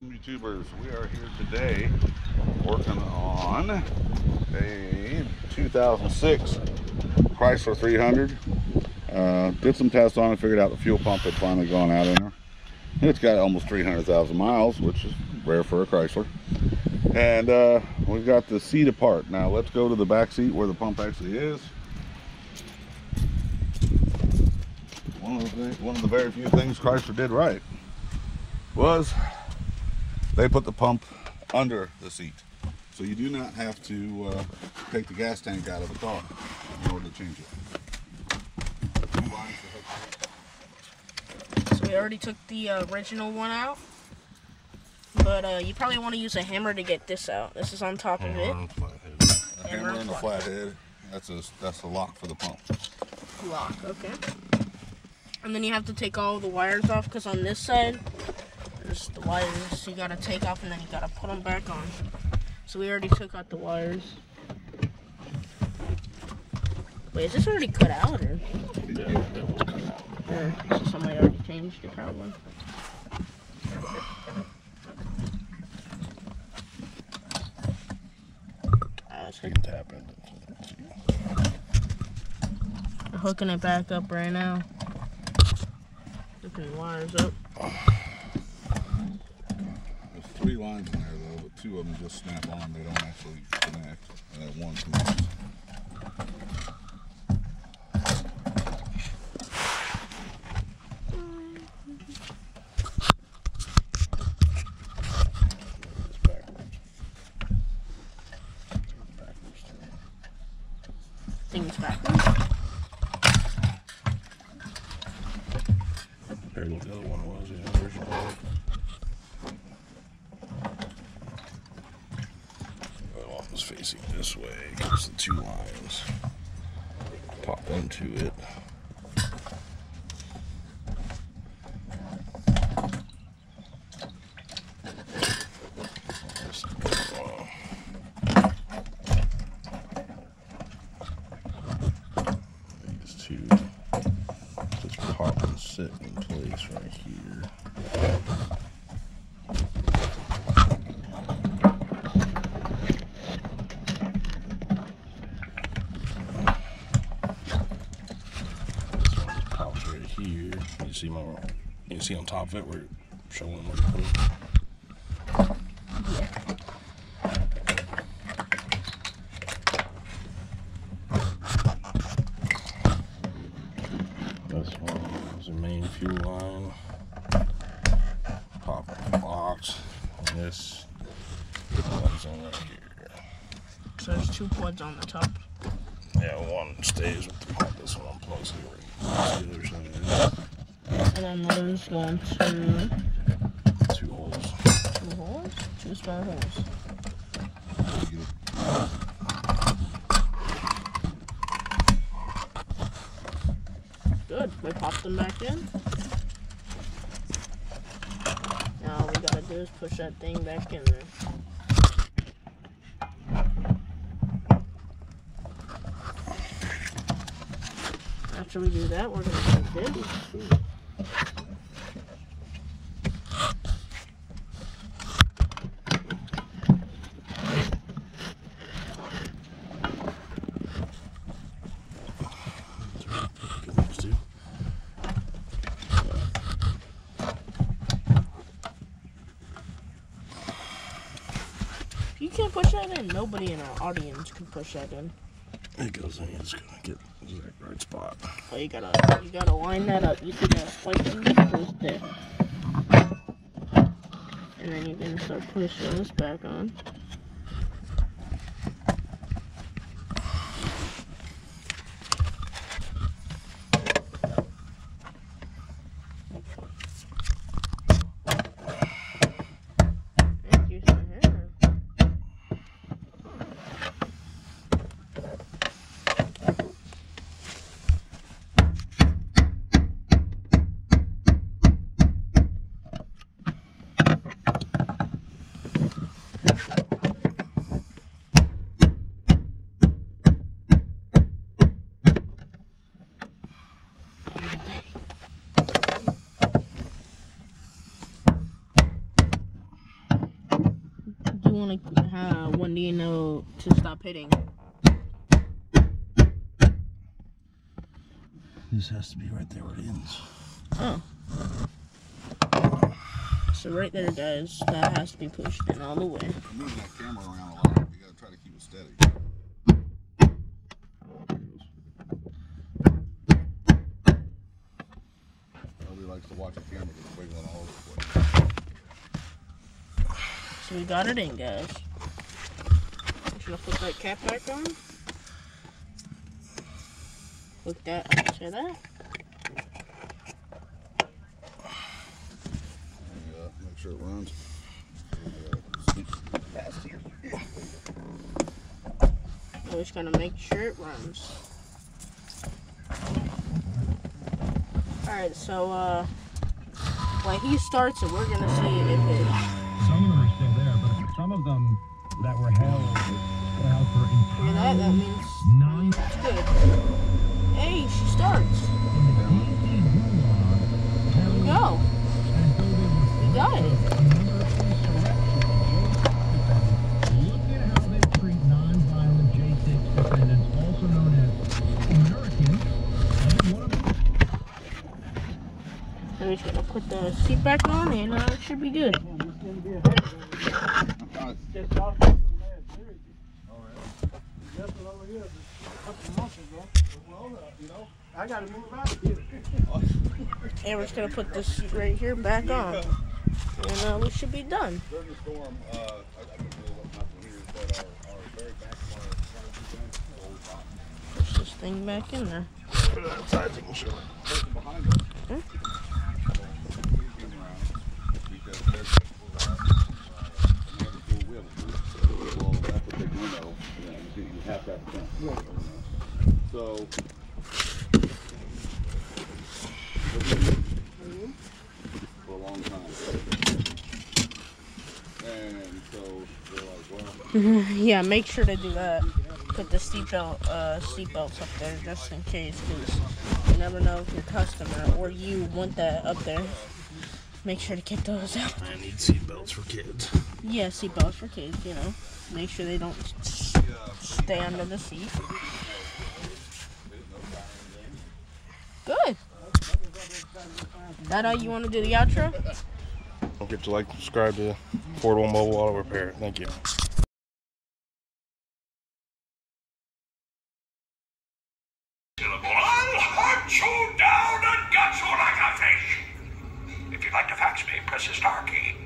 YouTubers, we are here today working on a 2006 Chrysler 300. Did some tests on it, figured out the fuel pump had finally gone out in there. It's got almost 300,000 miles, which is rare for a Chrysler. And we've got the seat apart. Now let's go to the back seat where the pump actually is. One of the very few things Chrysler did right was they put the pump under the seat. So you do not have to take the gas tank out of the car in order to change it. So we already took the original one out, but you probably want to use a hammer to get this out. This is on top of it. A hammer and a flathead. That's the lock for the pump. Lock, okay. And then you have to take all the wires off, because on this side, there's the wires you gotta take off and then you gotta put them back on. So we already took out the wires. Wait, is this already cut out, or? Yeah, that was cut out. Or so somebody already changed it, probably. You can tap into it. I'm hooking it back up right now. Hooking the wires up. There's 3 lines in there though, but 2 of them just snap on. They don't actually connect. And that one connects. Things backwards. Here's what the other one was, the original. The other one was facing this way because the 2 lines pop into it. These 2 just pop and sit in place right here. This one just pops right here. You see on top of it where it's showing where to put it. This one is the main fuel line. Pop locks. And this plugs in right here. So there's 2 plugs on the top. Yeah, one stays with the pump. This one unplugs it right. The other side. And then there's 1, 2. 2 holes. 2 holes? 2 small holes. Good. We pop them back in. Now all we gotta do is push that thing back in there. After we do that, we're gonna put this. If you can't push that in, nobody in our audience can push that in. It goes in. You're just gonna get the exact right spot. Oh, you gotta line that up. You see that spike in this goes there. And then you're gonna start pushing this back on. want to, when do you know to stop hitting? This has to be right there where it ends. Oh. So right there, guys, that has to be pushed in all the way. I'm moving that camera around a lot. You gotta try to keep it steady. Nobody likes to watch a camera just wiggling all over the place. So we got it in, guys. I'm gonna put that cap back on. Look that, say that. Make sure it runs. We're just gonna make sure it runs. Alright, so when he starts it, we're gonna see if it. Some of them are still there, but some of them that were held for Hear that? That means nine. it's good. Hey, she starts. There we go. We got it. Look at how they treat non-violent J6 defendants, also known as Americans. One of them. I'm just gonna put the seat back on and it should be good. I gotta move out of here. And we're just gonna put this seat right here back on. And we should be done. During the storm, I don't know what happened here, but our very back of our Push this thing back in there. Put it outside so you can show it. person behind us. Hmm? Came around because there's another full wheel. Well, that's a big window. You have to have a fence. So. For a long time. And so they're like, well. Yeah, make sure to do that. Put the seatbelts up there just in case, because you never know if your customer or you want that up there. Make sure to get those out. I need seatbelts for kids. Yeah, seatbelts for kids, you know. Make sure they don't stay under the seat. Good. Is that how you want to do the outro? Don't forget to like, subscribe to Affordable Mobile Auto Repair. Thank you. I'll hunt you down and gut you like a fish. If you'd like to fax me, press the star key.